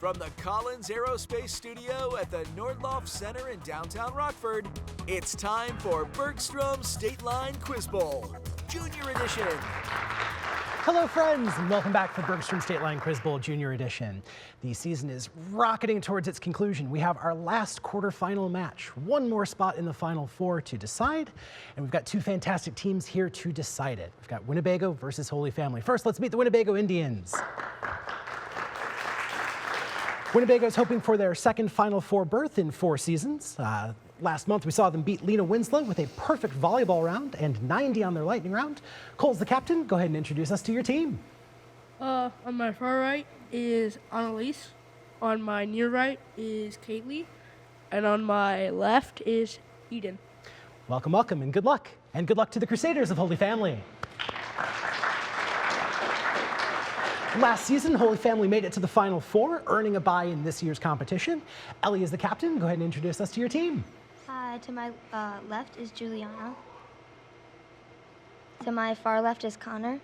From the Collins Aerospace Studio at the Nordloff Center in downtown Rockford, it's time for Bergstrom State Line Quiz Bowl, Junior Edition. Hello friends, and welcome back for Bergstrom State Line Quiz Bowl Junior Edition. The season is rocketing towards its conclusion. We have our last quarterfinal match, one more spot in the Final Four to decide, and we've got two fantastic teams here to decide it. We've got Winnebago versus Holy Family. First, let's meet the Winnebago Indians. Winnebago is hoping for their second Final Four berth in 4 seasons. Last month, we saw them beat Lena Winslow with a perfect volleyball round and 90 on their lightning round. Cole's the captain. Go ahead and introduce us to your team. On my far right is Annalise. On my near right is Kaylee. And on my left is Eden. Welcome, welcome, and good luck. And good luck to the Crusaders of Holy Family. Last season, Holy Family made it to the Final Four, earning a bye in this year's competition. Ellie is the captain. Go ahead and introduce us to your team. To my left is Juliana. To my far left is Connor.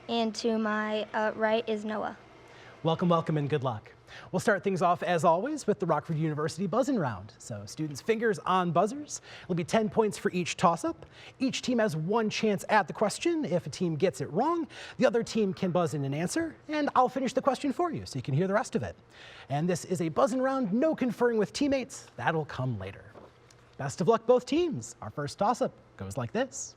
And to my right is Noah. Welcome, welcome, and good luck. We'll start things off, as always, with the Rockford University buzzing round. So students' fingers on buzzers. It'll be 10 points for each toss-up. Each team has 1 chance at the question. If a team gets it wrong, the other team can buzz in an answer, and I'll finish the question for you so you can hear the rest of it. And this is a buzzing round, no conferring with teammates. That'll come later. Best of luck, both teams. Our first toss-up goes like this.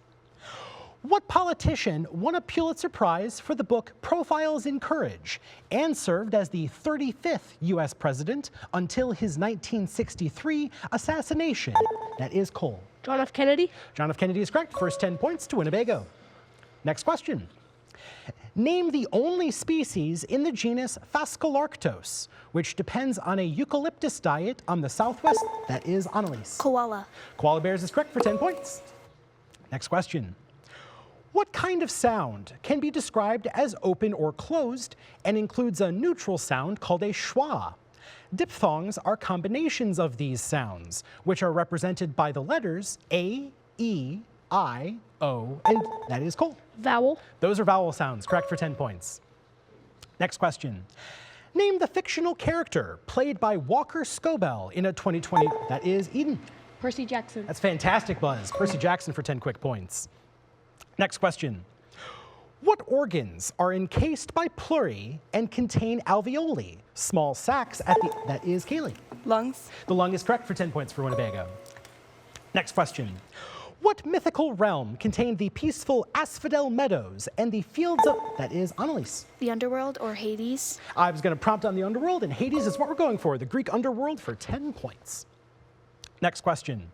What politician won a Pulitzer Prize for the book Profiles in Courage and served as the 35th U.S. president until his 1963 assassination? That is Cole. John F. Kennedy. John F. Kennedy is correct. First 10 points to Winnebago. Next question. Name the only species in the genus Phascolarctos, which depends on a eucalyptus diet on the southwest. That is Annalise. Koala. Koala bears is correct for 10 points. Next question. What kind of sound can be described as open or closed and includes a neutral sound called a schwa? Diphthongs are combinations of these sounds, which are represented by the letters A, E, I, O, and that is Cole. Vowel. Those are vowel sounds, correct for 10 points. Next question. Name the fictional character played by Walker Scobell in a 2020, that is Eden. Percy Jackson. That's fantastic, Buzz. Percy Jackson for 10 quick points. Next question. What organs are encased by pleurae and contain alveoli, small sacs at the, that is Kaylee. Lungs. The lung is correct for 10 points for Winnebago. Next question. What mythical realm contained the peaceful asphodel meadows and the fields of, that is Annalise. The underworld or Hades. I was going to prompt on the underworld, and Hades is what we're going for, the Greek underworld for 10 points. Next question.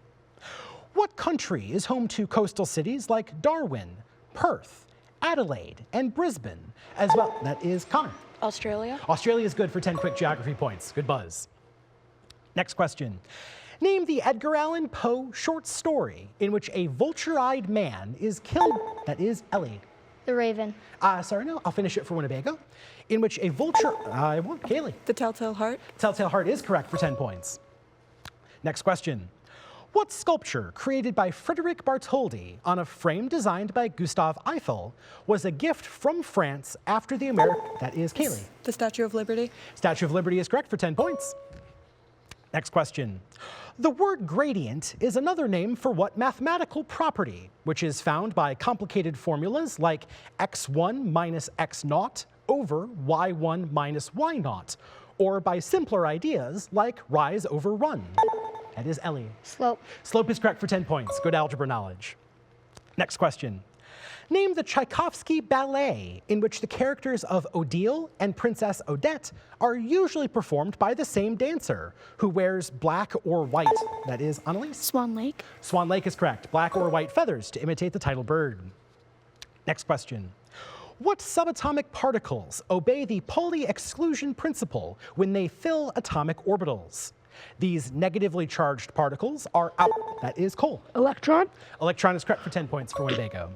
What country is home to coastal cities like Darwin, Perth, Adelaide, and Brisbane, as well? That is Connor. Australia. Australia is good for 10 quick geography points. Good buzz. Next question. Name the Edgar Allan Poe short story in which a vulture-eyed man is killed. That is Ellie. The Raven. Sorry, no, I'll finish it for Winnebago. In which a vulture, I want Kaylee. The Telltale Heart. Telltale Heart is correct for 10 points. Next question. What sculpture created by Frédéric Bartholdi on a frame designed by Gustave Eiffel was a gift from France after the American, that is Kaylee. The Statue of Liberty. Statue of Liberty is correct for 10 points. Next question. The word gradient is another name for what mathematical property, which is found by complicated formulas like x1 minus x naught over y1 minus y naught, or by simpler ideas like rise over run. That is Ellie. Slope. Slope is correct for 10 points. Good algebra knowledge. Next question. Name the Tchaikovsky ballet in which the characters of Odile and Princess Odette are usually performed by the same dancer who wears black or white. That is Annalise. Swan Lake. Swan Lake is correct. Black or white feathers to imitate the title bird. Next question. What subatomic particles obey the Pauli exclusion principle when they fill atomic orbitals? These negatively charged particles are out. That is Cole. Electron. Electron is correct for 10 points for Winnebago.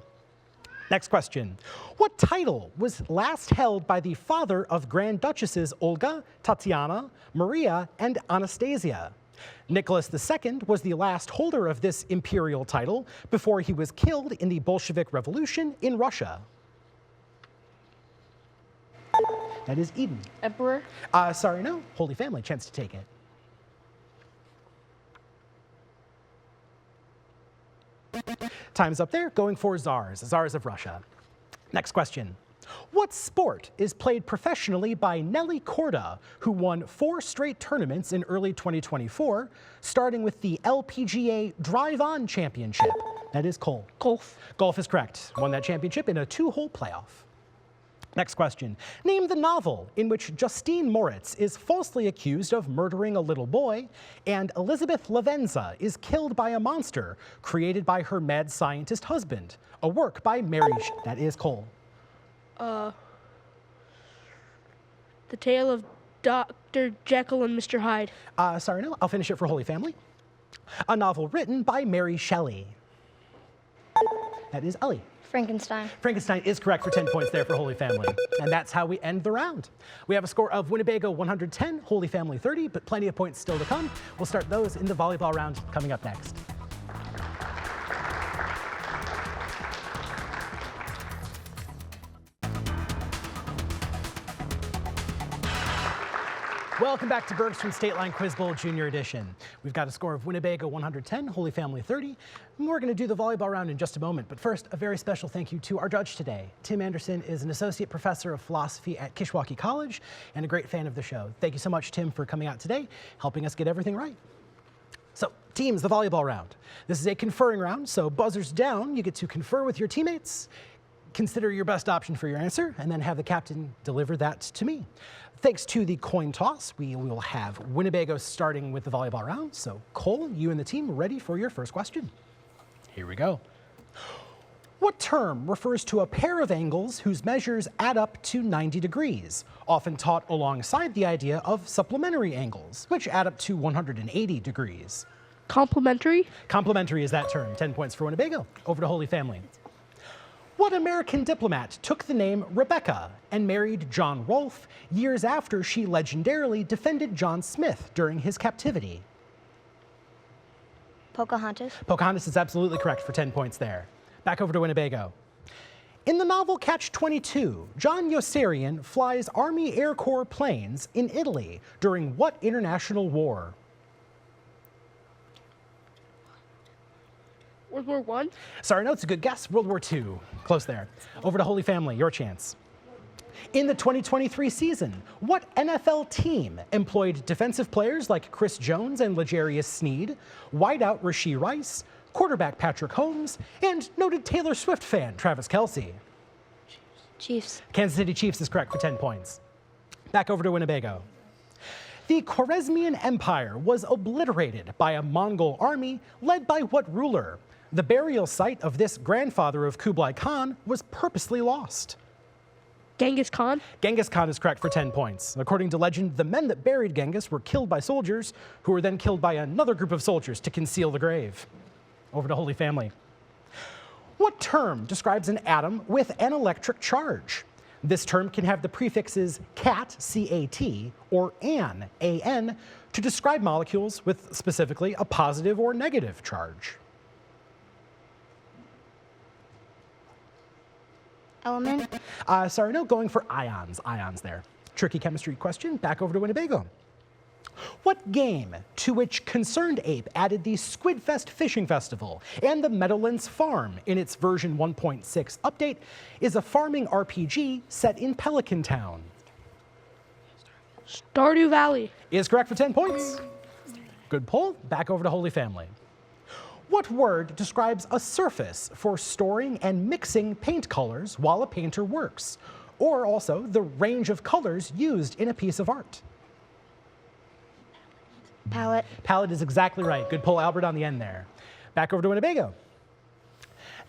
Next question. What title was last held by the father of Grand Duchesses Olga, Tatiana, Maria, and Anastasia? Nicholas II was the last holder of this imperial title before he was killed in the Bolshevik Revolution in Russia. That is Eden. Emperor. Sorry, no. Holy Family, chance to take it. Time's up there. Going for Tsars of Russia. Next question. What sport is played professionally by Nelly Korda, who won 4 straight tournaments in early 2024, starting with the LPGA Drive-On Championship? That is Cole. Golf. Golf is correct. Won that championship in a 2-hole playoff. Next question. Name the novel in which Justine Moritz is falsely accused of murdering a little boy and Elizabeth Lavenza is killed by a monster created by her mad scientist husband. A work by Mary... That is Cole. The Tale of Dr. Jekyll and Mr. Hyde. Sorry, no. I'll finish it for Holy Family. A novel written by Mary Shelley. That is Ellie. Frankenstein. Frankenstein is correct for 10 points there for Holy Family. And that's how we end the round. We have a score of Winnebago 110, Holy Family 30, but plenty of points still to come. We'll start those in the volleyball round coming up next. Welcome back to Bergstrom State Line Quiz Bowl Junior Edition. We've got a score of Winnebago 110, Holy Family 30. And we're going to do the volleyball round in just a moment. But first, a very special thank you to our judge today. Tim Anderson is an associate professor of philosophy at Kishwaukee College and a great fan of the show. Thank you so much, Tim, for coming out today, helping us get everything right. So, teams, the volleyball round. This is a conferring round, so buzzers down, you get to confer with your teammates, consider your best option for your answer, and then have the captain deliver that to me. Thanks to the coin toss, we will have Winnebago starting with the volleyball round. So Cole, you and the team ready for your first question. Here we go. What term refers to a pair of angles whose measures add up to 90 degrees, often taught alongside the idea of supplementary angles, which add up to 180 degrees? Complementary. Complementary is that term. 10 points for Winnebago. Over to Holy Family. What American diplomat took the name Rebecca and married John Rolfe years after she legendarily defended John Smith during his captivity? Pocahontas. Pocahontas is absolutely correct for 10 points there. Back over to Winnebago. In the novel Catch-22, John Yossarian flies Army Air Corps planes in Italy during what international war? World War I. Sorry, no, it's a good guess. World War II. Close there. Over to Holy Family, your chance. In the 2023 season, what NFL team employed defensive players like Chris Jones and L'Jarius Sneed, wideout Rashee Rice, quarterback Patrick Holmes, and noted Taylor Swift fan Travis Kelce? Chiefs. Kansas City Chiefs is correct for 10 points. Back over to Winnebago. The Khwarezmian Empire was obliterated by a Mongol army led by what ruler? The burial site of this grandfather of Kublai Khan was purposely lost. Genghis Khan. Genghis Khan is correct for 10 points. According to legend, the men that buried Genghis were killed by soldiers who were then killed by another group of soldiers to conceal the grave. Over to Holy Family. What term describes an atom with an electric charge? This term can have the prefixes cat, C-A-T, or an, A-N, to describe molecules with specifically a positive or negative charge. Element. Sorry, no, going for ions. Ions there. Tricky chemistry question. Back over to Winnebago. What game to which Concerned Ape added the Squidfest Fishing Festival and the Meadowlands Farm in its version 1.6 update is a farming RPG set in Pelican Town? Stardew Valley. Is correct for 10 points. Good pull. Back over to Holy Family. What word describes a surface for storing and mixing paint colors while a painter works, or also the range of colors used in a piece of art? Palette. Palette is exactly right. Good pull, Albert, on the end there. Back over to Winnebago.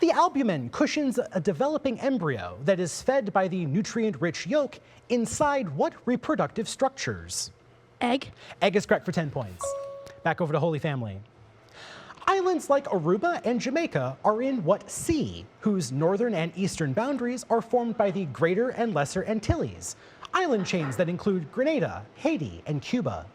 The albumin cushions a developing embryo that is fed by the nutrient-rich yolk inside what reproductive structures? Egg. Egg is correct for 10 points. Back over to Holy Family. Islands like Aruba and Jamaica are in what sea, whose northern and eastern boundaries are formed by the Greater and Lesser Antilles, island chains that include Grenada, Haiti, and Cuba?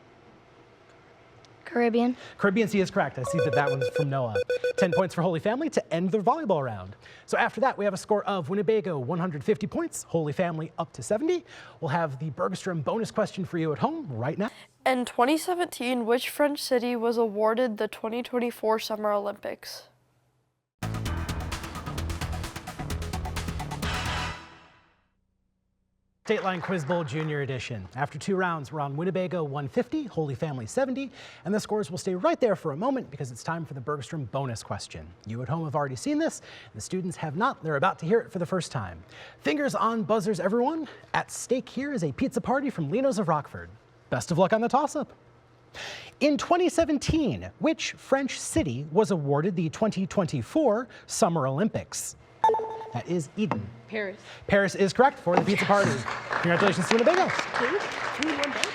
Caribbean. Caribbean Sea is correct. I see that that one's from Noah. 10 points for Holy Family to end the volleyball round. So after that, we have a score of Winnebago 150 points, Holy Family up to 70. We'll have the Bergstrom bonus question for you at home right now. In 2017, which French city was awarded the 2024 Summer Olympics? State Line Quiz Bowl Junior Edition. After 2 rounds, we're on Winnebago 150, Holy Family 70, and the scores will stay right there for a moment because it's time for the Bergstrom bonus question. You at home have already seen this. The students have not. They're about to hear it for the first time. Fingers on buzzers, everyone. At stake here is a pizza party from Lino's of Rockford. Best of luck on the toss-up. In 2017, which French city was awarded the 2024 Summer Olympics? That is Eden. Paris. Paris is correct for the pizza party. Congratulations to Winnebago.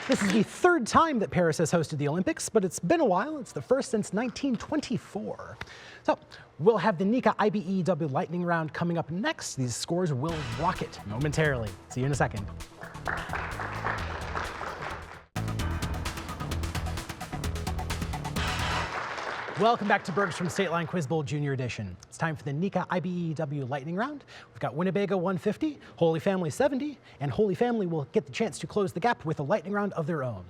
This is the 3rd time that Paris has hosted the Olympics, but it's been a while. It's the first since 1924. So we'll have the NECA IBEW lightning round coming up next. These scores will rocket momentarily. See you in a second. Welcome back to Bergstrom State Line Quiz Bowl Junior Edition. It's time for the NECA IBEW lightning round. We've got Winnebago 150, Holy Family 70, and Holy Family will get the chance to close the gap with a lightning round of their own.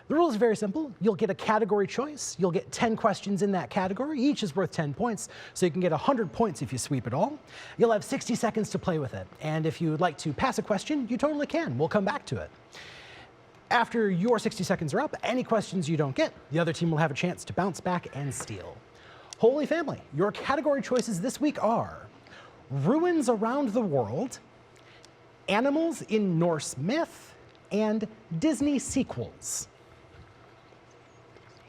The rules are very simple. You'll get a category choice. You'll get 10 questions in that category. Each is worth 10 points, so you can get 100 points if you sweep it all. You'll have 60 seconds to play with it. And if you'd like to pass a question, you totally can. We'll come back to it. After your 60 seconds are up, any questions you don't get, the other team will have a chance to bounce back and steal. Holy Family, your category choices this week are Ruins Around the World, Animals in Norse Myth, and Disney Sequels.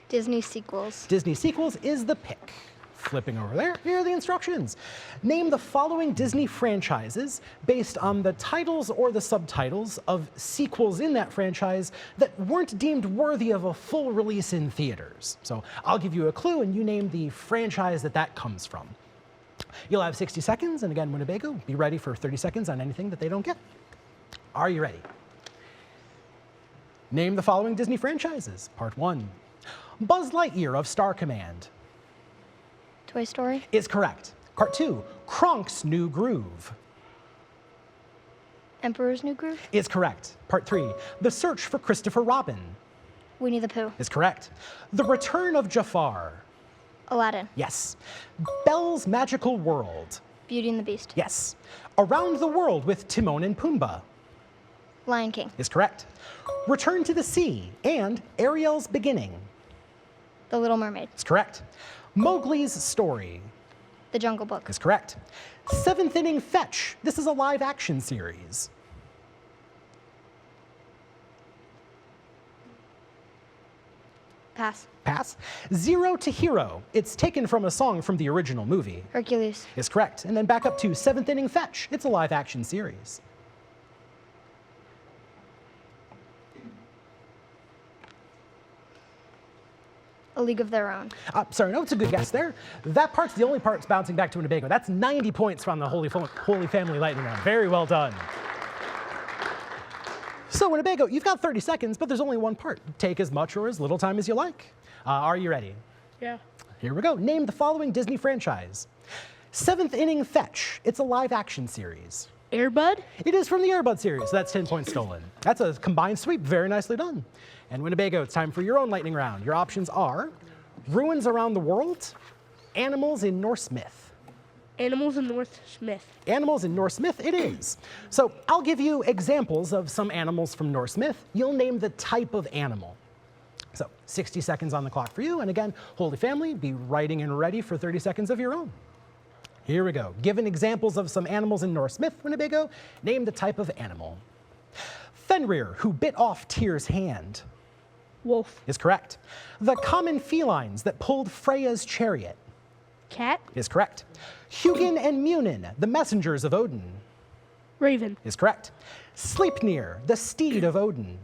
Disney sequels. Disney Sequels is the pick. Flipping over there, here are the instructions. Name the following Disney franchises based on the titles or the subtitles of sequels in that franchise that weren't deemed worthy of a full release in theaters. So I'll give you a clue and you name the franchise that comes from. You'll have 60 seconds, and again, Winnebago, be ready for 30 seconds on anything that they don't get. Are you ready? Name the following Disney franchises. Part 1. Buzz Lightyear of Star Command. Toy Story. Is correct. Part 2, Kronk's New Groove. Emperor's New Groove. Is correct. Part 3, The Search for Christopher Robin. Winnie the Pooh. Is correct. The Return of Jafar. Aladdin. Yes. Belle's Magical World. Beauty and the Beast. Yes. Around the World with Timon and Pumbaa. Lion King. Is correct. Return to the Sea and Ariel's Beginning. The Little Mermaid. Is correct. Mowgli's Story. The Jungle Book. Is correct. 7th Inning Fetch. This is a live action series. Pass. Pass. Zero to Hero. It's taken from a song from the original movie. Hercules. Is correct. And then back up to 7th Inning Fetch. It's a live action series. A League of Their Own. Sorry, no, it's a good guess there. That part's the only part that's bouncing back to Winnebago. That's 90 points from the Holy Family lightning round. Very well done. So Winnebago, you've got 30 seconds, but there's only one part. Take as much or as little time as you like. Are you ready? Yeah. Here we go. Name the following Disney franchise. 7th Inning Fetch. It's a live action series. Air Bud. It is from the Air Bud series, so that's 10 points stolen. That's a combined sweep, very nicely done. And Winnebago, it's time for your own lightning round. Your options are Ruins Around the World, Animals in Norse Myth. Animals in North Smith. Animals in Norse Myth, it is. So I'll give you examples of some animals from Norse Myth. You'll name the type of animal. So 60 seconds on the clock for you. And again, Holy Family, be writing and ready for 30 seconds of your own. Here we go. Given examples of some animals in Norse myth, Winnebago, name the type of animal. Fenrir, who bit off Tyr's hand. Wolf. Is correct. The common felines that pulled Freya's chariot. Cat. Is correct. Hugin and Munin, the messengers of Odin. Raven. Is correct. Sleipnir, the steed of Odin.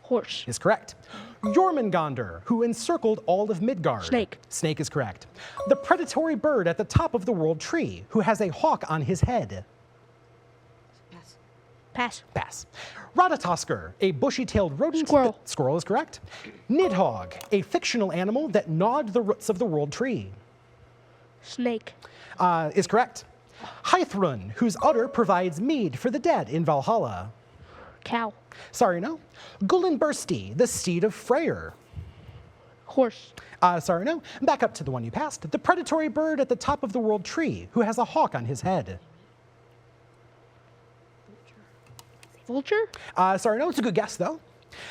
Horse. Is correct. Jormungandr, who encircled all of Midgard. Snake. Snake is correct. The predatory bird at the top of the world tree, who has a hawk on his head. Pass. Pass. Pass. Ratatosker, a bushy-tailed rodent. Squirrel. Squirrel is correct. Nidhogg, a fictional animal that gnawed the roots of the world tree. Snake. Is correct. Hythrun, whose udder provides mead for the dead in Valhalla. Cow. Sorry, no. Gullinbursti, the steed of Freyr. Horse. Sorry, no. Back up to the one you passed. The predatory bird at the top of the world tree, who has a hawk on his head. Vulture. Sorry, no. It's a good guess, though.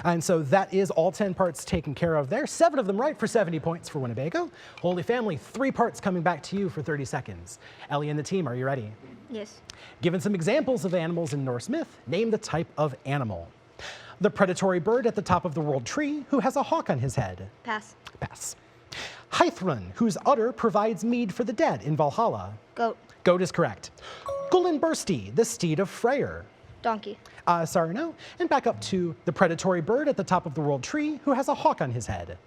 And so that is all 10 parts taken care of there. 7 of them right for 70 points for Winnebago. Holy Family, 3 parts coming back to you for 30 seconds. Ellie and the team, are you ready? Yes. Given some examples of animals in Norse myth, name the type of animal. The predatory bird at the top of the world tree, who has a hawk on his head. Pass. Pass. Hythrun, whose udder provides mead for the dead in Valhalla. Goat. Goat is correct. Gullinbursti, the steed of Freyr. Donkey. Sorry, no. And back up to the predatory bird at the top of the world tree, who has a hawk on his head.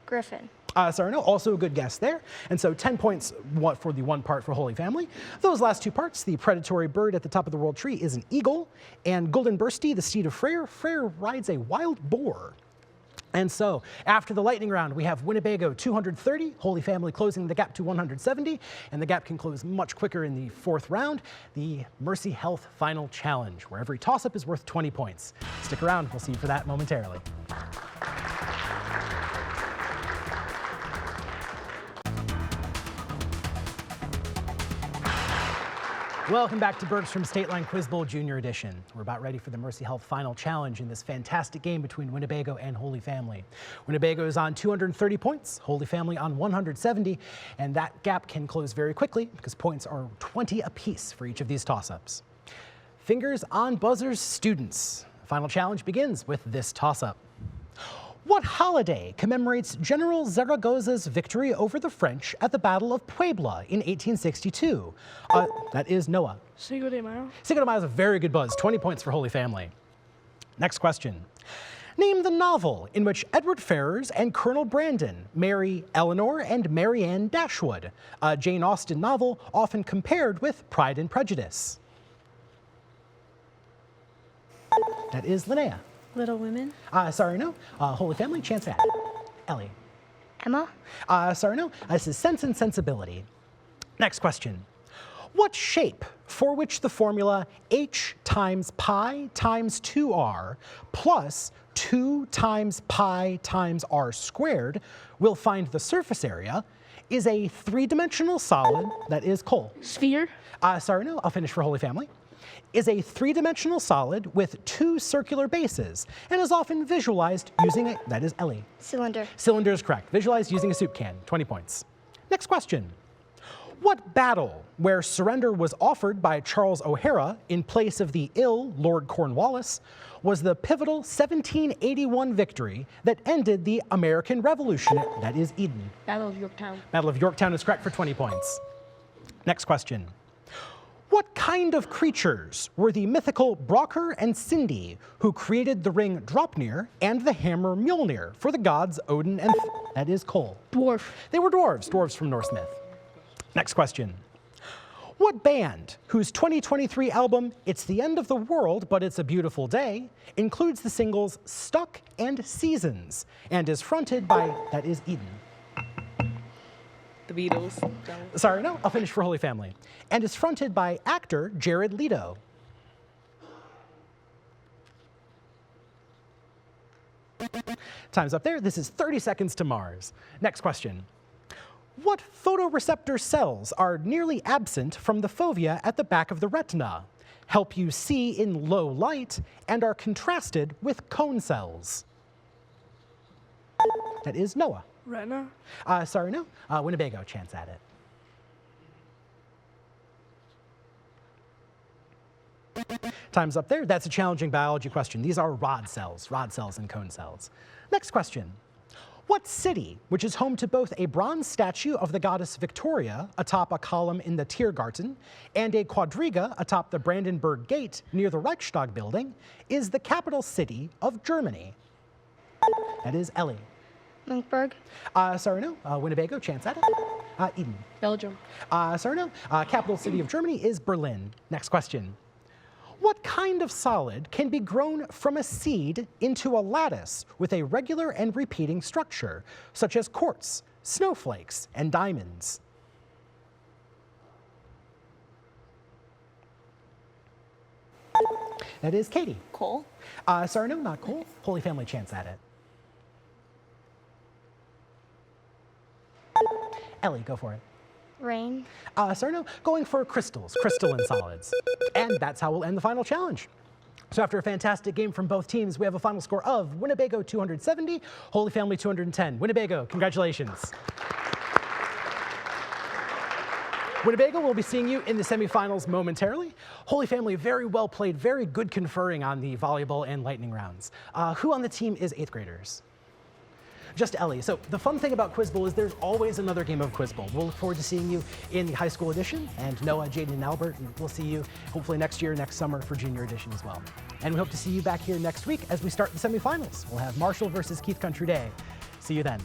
Griffin. Sorry, no. Also a good guess there. And so 10 points for the 1 part for Holy Family. Those last 2 parts, the predatory bird at the top of the world tree is an eagle, and Gullinbursti, the steed of Freyr. Freyr rides a wild boar. And so, after the lightning round, we have Winnebago 230, Holy Family closing the gap to 170, and the gap can close much quicker in the 4th round, the Mercy Health Final Challenge, where every toss-up is worth 20 points. Stick around, we'll see you for that momentarily. Welcome back to Bergstrom State Line Quiz Bowl Junior Edition. We're about ready for the Mercy Health Final Challenge in this fantastic game between Winnebago and Holy Family. Winnebago is on 230 points, Holy Family on 170, and that gap can close very quickly because points are 20 apiece for each of these toss-ups. Fingers on buzzers, students. The final challenge begins with this toss-up. What holiday commemorates General Zaragoza's victory over the French at the Battle of Puebla in 1862? That is Noah. Cinco de Mayo. Cinco de Mayo is a very good buzz. 20 points for Holy Family. Next question. Name the novel in which Edward Ferrars and Colonel Brandon marry Eleanor and Marianne Dashwood, a Jane Austen novel often compared with Pride and Prejudice. That is Linnea. Little Women. Sorry, no. Holy Family, chance at Ellie. Emma. Sorry, no. This is Sense and Sensibility. Next question. What shape for which the formula h times pi times 2r plus 2 times pi times r squared will find the surface area is a 3-dimensional solid that is Cole? Sphere. Sorry, no. I'll finish for Holy Family. Is a 3-dimensional solid with 2 circular bases and is often visualized using a, that is Ellie. Cylinder. Cylinder is correct. Visualized using a soup can, 20 points. Next question. What battle, where surrender was offered by Charles O'Hara in place of the ill Lord Cornwallis, was the pivotal 1781 victory that ended the American Revolution? That is Eden. Battle of Yorktown. Battle of Yorktown is correct for 20 points. Next question. What kind of creatures were the mythical Brocker and Cindy who created the ring Draupnir and the hammer Mjolnir for the gods Odin and that is Cole? Dwarf. They were dwarves from Norse myth. Next question. What band, whose 2023 album, It's the End of the World, But It's a Beautiful Day, includes the singles Stuck and Seasons, and is fronted by, that is Eden. The Beatles. Sorry, no, I'll finish for Holy Family. And is fronted by actor Jared Leto. Time's up there. This is 30 seconds to Mars. Next question. What photoreceptor cells are nearly absent from the fovea at the back of the retina, help you see in low light, and are contrasted with cone cells? That is Noah. Retina. Sorry, no. Winnebago, chance at it. Time's up there. That's a challenging biology question. These are rod cells and cone cells. Next question. What city, which is home to both a bronze statue of the goddess Victoria atop a column in the Tiergarten and a quadriga atop the Brandenburg Gate near the Reichstag building, is the capital city of Germany? That is Ellie. Lynchburg. Sorry, no. Winnebago, chance at it. Eden. Belgium. Sarno, capital city of Germany is Berlin. Next question. What kind of solid can be grown from a seed into a lattice with a regular and repeating structure, such as quartz, snowflakes, and diamonds? That is Katie. Coal. Sarno, not coal. Holy Family chants at it. Ellie, go for it. Rain. Sarno, going for crystals, crystalline solids. And that's how we'll end the final challenge. So after a fantastic game from both teams, we have a final score of Winnebago 270, Holy Family 210. Winnebago, congratulations. Winnebago will be seeing you in the semifinals momentarily. Holy Family, very well played, very good conferring on the volleyball and lightning rounds. Who on the team is 8th graders? Just Ellie. So the fun thing about Quiz Bowl is there's always another game of Quiz Bowl. We'll look forward to seeing you in the high school edition, and Noah, Jaden, and Albert, and we'll see you hopefully next year, next summer for junior edition as well. And we hope to see you back here next week as we start the semifinals. We'll have Marshall versus Keith Country Day. See you then.